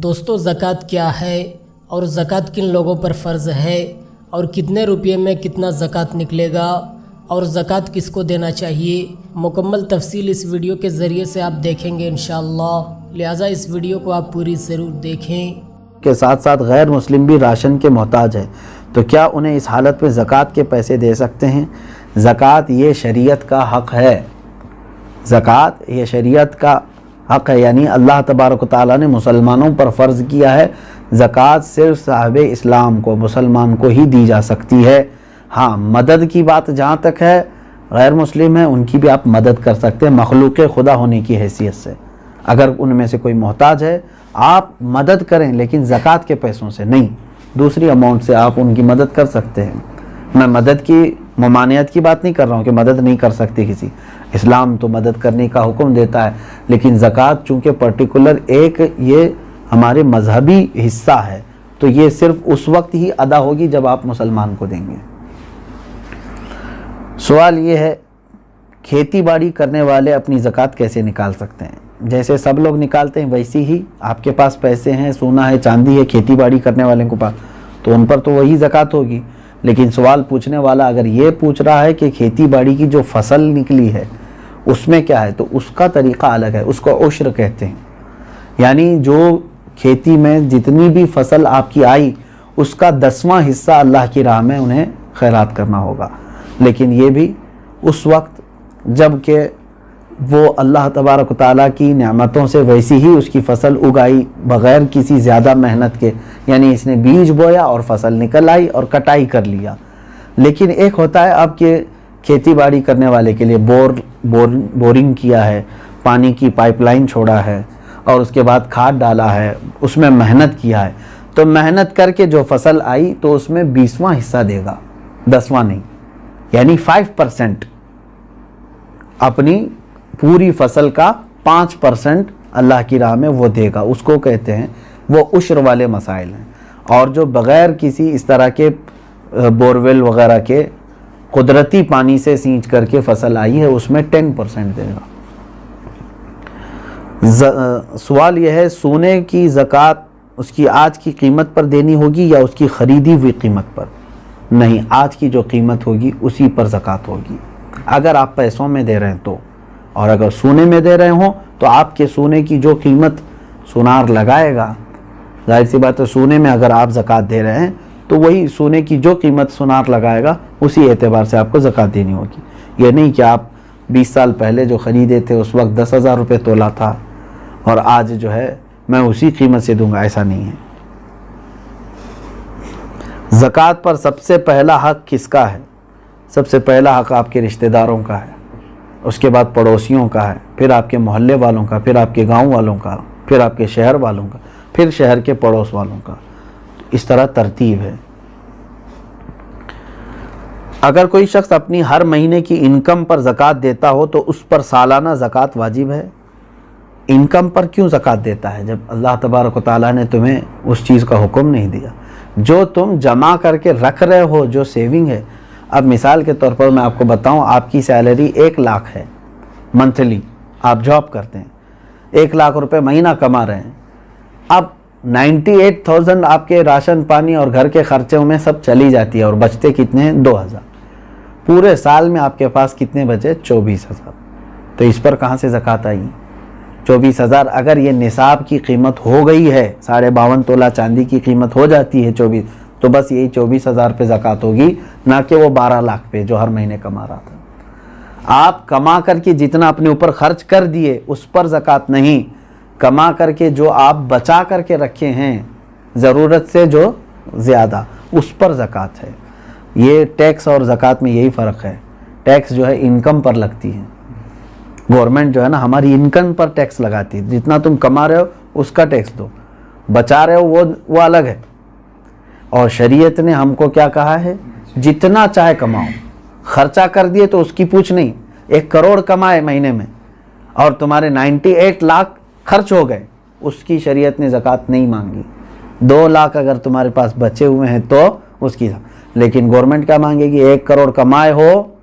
दोस्तों ज़कात क्या है और ज़कात किन लोगों पर फ़र्ज़ है और कितने रुपये में कितना ज़कात निकलेगा और ज़कात किसको देना चाहिए, मुकम्मल तफसील इस वीडियो के ज़रिए से आप देखेंगे इंशाअल्लाह। लिहाजा इस वीडियो को आप पूरी ज़रूर देखें। के साथ साथ गैर मुस्लिम भी राशन के मोहताज है, तो क्या उन्हें इस हालत में ज़कात के पैसे दे सकते हैं? ज़कात ये शरीयत का हक़ है। ज़कात ये शरीयत का हक़ है, यानी अल्लाह तबारक व तआला ने मुसलमानों पर फ़र्ज़ किया है। ज़कात सिर्फ साहिबे इस्लाम को, मुसलमान को ही दी जा सकती है। हाँ, मदद की बात जहाँ तक है, गैर मुस्लिम है उनकी भी आप मदद कर सकते हैं मखलूक़ खुदा होने की हैसियत से। अगर उनमें से कोई मोहताज है आप मदद करें, लेकिन ज़कात के पैसों से नहीं, दूसरी अमाउंट से आप उनकी मदद कर सकते हैं। मैं मदद की ममानियत की बात नहीं कर रहा हूँ कि मदद नहीं कर सकती किसी, इस्लाम तो मदद करने का हुक्म देता है, लेकिन ज़कात चूँकि पर्टिकुलर एक ये हमारे मजहबी हिस्सा है, तो ये सिर्फ उस वक्त ही अदा होगी जब आप मुसलमान को देंगे। सवाल ये है, खेती बाड़ी करने वाले अपनी ज़कात कैसे निकाल सकते हैं? जैसे सब लोग निकालते हैं वैसे ही आपके पास पैसे हैं, सोना है, चांदी है, खेती बाड़ी करने वाले के पास, तो उन पर तो वही ज़कात होगी। लेकिन सवाल पूछने वाला अगर ये पूछ रहा है कि खेती बाड़ी की जो फसल निकली है उसमें क्या है, तो उसका तरीक़ा अलग है, उसको उश्र कहते हैं। यानी जो खेती में जितनी भी फसल आपकी आई उसका 10वां हिस्सा अल्लाह की राह में उन्हें खैरात करना होगा। लेकिन ये भी उस वक्त जब के वो अल्लाह तबारक व तआला की नेमतों से वैसी ही उसकी फसल उगाई बग़ैर किसी ज़्यादा मेहनत के, यानी इसने बीज बोया और फसल निकल आई और कटाई कर लिया। लेकिन एक होता है अब कि खेती बाड़ी करने वाले के लिए बोरिंग किया है, पानी की पाइपलाइन छोड़ा है और उसके बाद खाद डाला है, उसमें मेहनत किया है, तो मेहनत करके जो फसल आई तो उसमें 20वां हिस्सा देगा, 10वां नहीं, यानी 5% अपनी पूरी फसल का 5% अल्लाह की राह में वो देगा। उसको कहते हैं, वो उश्र वाले मसाइल हैं। और जो बग़ैर किसी इस तरह के बोरवेल वग़ैरह के कुदरती पानी से सींच करके फसल आई है उसमें 10% देगा। सवाल यह है, सोने की ज़कात उसकी आज की कीमत पर देनी होगी या उसकी ख़रीदी हुई कीमत पर? नहीं, आज की जो कीमत होगी उसी पर ज़कात होगी, अगर आप पैसों में दे रहे हैं तो। और अगर सोने में दे रहे हो तो आपके सोने की जो कीमत सुनार लगाएगा, जाहिर सी बात है सोने में अगर आप ज़कात दे रहे हैं तो वही सोने की जो कीमत सुनार लगाएगा उसी एतबार से आपको ज़कात देनी होगी। ये नहीं कि आप 20 साल पहले जो ख़रीदे थे उस वक्त 10,000 रुपये तोला था और आज जो है मैं उसी कीमत से दूंगा, ऐसा नहीं है। ज़कात पर सबसे पहला हक़ किसका है? सबसे पहला हक़ आपके रिश्तेदारों का है, उसके बाद पड़ोसियों का है, फिर आपके मोहल्ले वालों का, फिर आपके गांव वालों का, फिर आपके शहर वालों का, फिर शहर के पड़ोस वालों का। इस तरह तरतीब है। अगर कोई शख्स अपनी हर महीने की इनकम पर ज़कात देता हो तो उस पर सालाना ज़कात वाजिब है। इनकम पर क्यों ज़कात देता है जब अल्लाह तबारक व तआला ने तुम्हें उस चीज़ का हुक्म नहीं दिया? जो तुम जमा करके रख रहे हो, जो सेविंग है, अब मिसाल के तौर पर मैं आपको बताऊं, आपकी सैलरी 1 लाख है मंथली, आप जॉब करते हैं, 1 लाख रुपए महीना कमा रहे हैं। अब 98,000 आपके राशन पानी और घर के खर्चों में सब चली जाती है और बचते कितने हैं? 2,000। पूरे साल में आपके पास कितने बचे? 24,000। तो इस पर कहाँ से ज़कात आई? 24,000 अगर ये निसाब की कीमत हो गई है, 52.5 तोला चांदी की कीमत हो जाती है 24, तो बस यही 24,000 पे ज़कात होगी, ना कि वो 12 लाख पे जो हर महीने कमा रहा था। आप कमा करके जितना अपने ऊपर खर्च कर दिए उस पर ज़कात नहीं, कमा करके जो आप बचा करके रखे हैं ज़रूरत से जो ज़्यादा, उस पर ज़कात है। ये टैक्स और ज़कात में यही फ़र्क है। टैक्स जो है इनकम पर लगती है, गवर्नमेंट जो है ना हमारी इनकम पर टैक्स लगाती है, जितना तुम कमा रहे हो उसका टैक्स दो, बचा रहे हो वो अलग है। और शरीयत ने हमको क्या कहा है? जितना चाहे कमाओ, खर्चा कर दिए तो उसकी पूछ नहीं। 1 करोड़ कमाए महीने में और तुम्हारे 98 लाख खर्च हो गए, उसकी शरीयत ने ज़कात नहीं मांगी। 2 लाख अगर तुम्हारे पास बचे हुए हैं तो उसकी, लेकिन गवर्नमेंट क्या मांगेगी? 1 करोड़ कमाए हो,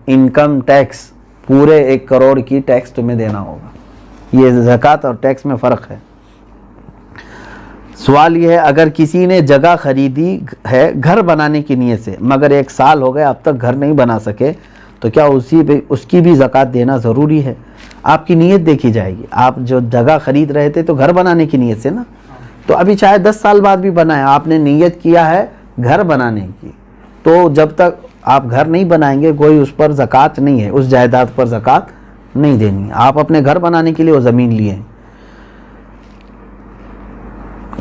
इनकम टैक्स पूरे 1 करोड़ की टैक्स तुम्हें देना होगा। ये ज़कात और टैक्स में फ़र्क है। सवाल ये है, अगर किसी ने जगह खरीदी है घर बनाने की नीयत से, मगर 1 साल हो गए अब तक घर नहीं बना सके, तो क्या उसकी भी ज़कात देना ज़रूरी है? आपकी नीयत देखी जाएगी। आप जो जगह खरीद रहे थे तो घर बनाने की नीयत से ना, तो अभी चाहे 10 साल बाद भी बनाए, आपने नीयत किया है घर बनाने की, तो जब तक आप घर नहीं बनाएंगे कोई उस पर ज़कात नहीं है, उस जायदाद पर ज़कात नहीं देनी। आप अपने घर बनाने के लिए वो ज़मीन लिए हैं।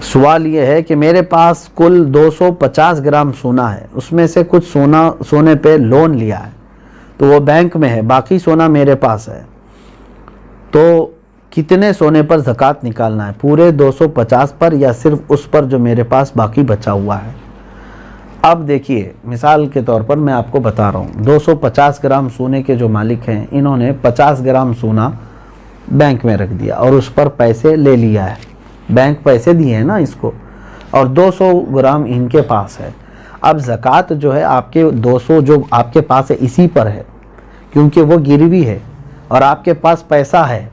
सवाल ये है कि मेरे पास कुल 250 ग्राम सोना है, उसमें से कुछ सोने पे लोन लिया है, तो वो बैंक में है, बाकी सोना मेरे पास है, तो कितने सोने पर ज़कात निकालना है? पूरे 250 पर या सिर्फ उस पर जो मेरे पास बाकी बचा हुआ है? अब देखिए, मिसाल के तौर पर मैं आपको बता रहा हूँ, 250 ग्राम सोने के जो मालिक हैं, इन्होंने 50 ग्राम सोना बैंक में रख दिया और उस पर पैसे ले लिया है, बैंक पैसे दिए हैं ना इसको, और 200 ग्राम इनके पास है। अब ज़कात जो है आपके 200 जो आपके पास है इसी पर है, क्योंकि वो गिरवी है और आपके पास पैसा है,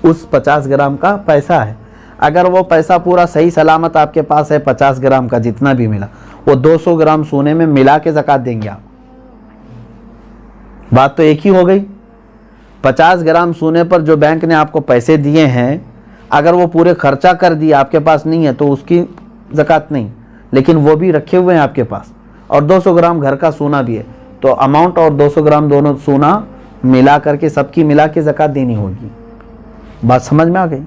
उस 50 ग्राम का पैसा है। अगर वो पैसा पूरा सही सलामत आपके पास है, 50 ग्राम का जितना भी मिला, वो 200 ग्राम सोने में मिला के ज़कात देंगे आप? बात तो एक ही हो गई। 50 ग्राम सोने पर जो बैंक ने आपको पैसे दिए हैं, अगर वो पूरे खर्चा कर दिए, आपके पास नहीं है, तो उसकी ज़कात नहीं, लेकिन वो भी रखे हुए हैं आपके पास, और 200 ग्राम घर का सोना भी है, तो अमाउंट और 200 ग्राम दोनों सोना मिला करके सबकी मिला के ज़कात देनी होगी। बात समझ में आ गई?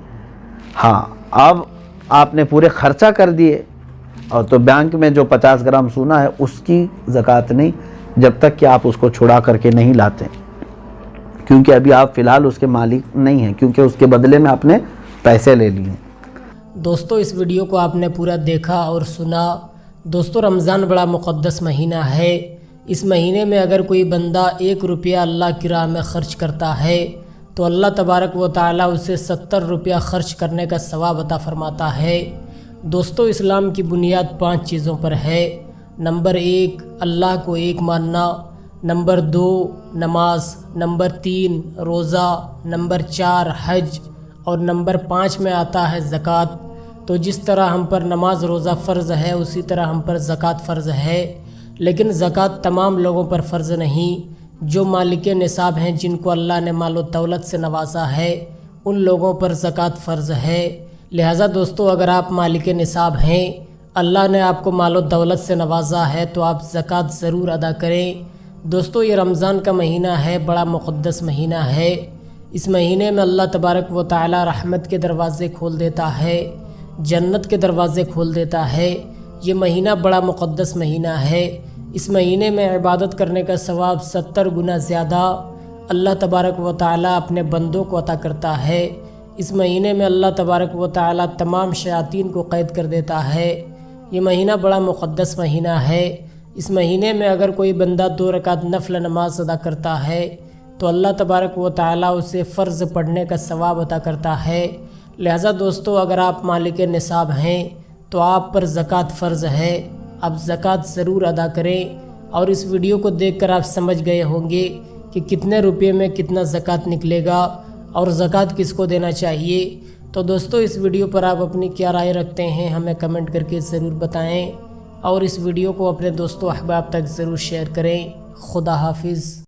हाँ, अब आपने पूरे खर्चा कर दिए और तो बैंक में जो 50 ग्राम सोना है उसकी ज़कात नहीं, जब तक कि आप उसको छुड़ा करके नहीं लाते, क्योंकि अभी आप फ़िलहाल उसके मालिक नहीं हैं, क्योंकि उसके बदले में आपने पैसे ले लिए। दोस्तों, इस वीडियो को आपने पूरा देखा और सुना। दोस्तों, रमज़ान बड़ा मुक़द्दस महीना है। इस महीने में अगर कोई बंदा 1 रुपया अल्लाह की राह में ख़र्च करता है तो अल्लाह तबारक व तआला उसे 70 रुपया ख़र्च करने का सवाब अता फ़रमाता है। दोस्तों, इस्लाम की बुनियाद 5 चीज़ों पर है। नंबर 1, अल्लाह को एक मानना। नंबर 2, नमाज। नंबर 3, रोज़ा। नंबर 4, हज। और नंबर 5 में आता है ज़कात। तो जिस तरह हम पर नमाज रोज़ा फ़र्ज़ है, उसी तरह हम पर ज़कात फ़र्ज़ है, लेकिन ज़कात तमाम लोगों पर फ़र्ज़ नहीं। जो मालिक निसाब हैं, जिनको अल्लाह ने मालो दौलत से नवाजा है, उन लोगों पर ज़कात फ़र्ज़ है। लिहाजा दोस्तों, अगर आप मालिक निसाब हैं, अल्लाह ने आपको मालो दौलत से नवाजा है, तो आप ज़कात ज़रूर अदा करें। दोस्तों, ये रमज़ान का महीना है, बड़ा मुक़द्दस महीना है। इस महीने में अल्लाह तबारक व तआला रहमत के दरवाज़े खोल देता है, जन्नत के दरवाज़े खोल देता है। ये महीना बड़ा मुक़द्दस महीना है। इस महीने में इबादत करने का सवाब 70 गुना ज़्यादा अल्लाह तबारक व तआला अपने बंदों को अता करता है। इस महीने में अल्लाह तबारक व तआला तमाम शयातीन को क़ैद कर देता है। ये महीना बड़ा मुक़द्दस महीना है। इस महीने में अगर कोई बंदा 2 रकात नफल नमाज अदा करता है तो अल्लाह तबारक व तआला उसे फ़र्ज़ पढ़ने का सवाब अता करता है। लिहाजा दोस्तों, अगर आप मालिक निसाब हैं तो आप पर ज़कात फ़र्ज़ है, आप ज़कात ज़रूर अदा करें। और इस वीडियो को देखकर आप समझ गए होंगे कि कितने रुपये में कितना ज़कात निकलेगा और ज़कात किसको देना चाहिए। तो दोस्तों, इस वीडियो पर आप अपनी क्या राय रखते हैं, हमें कमेंट करके ज़रूर बताएं और इस वीडियो को अपने दोस्तों अहबाब तक ज़रूर शेयर करें। खुदा हाफिज़।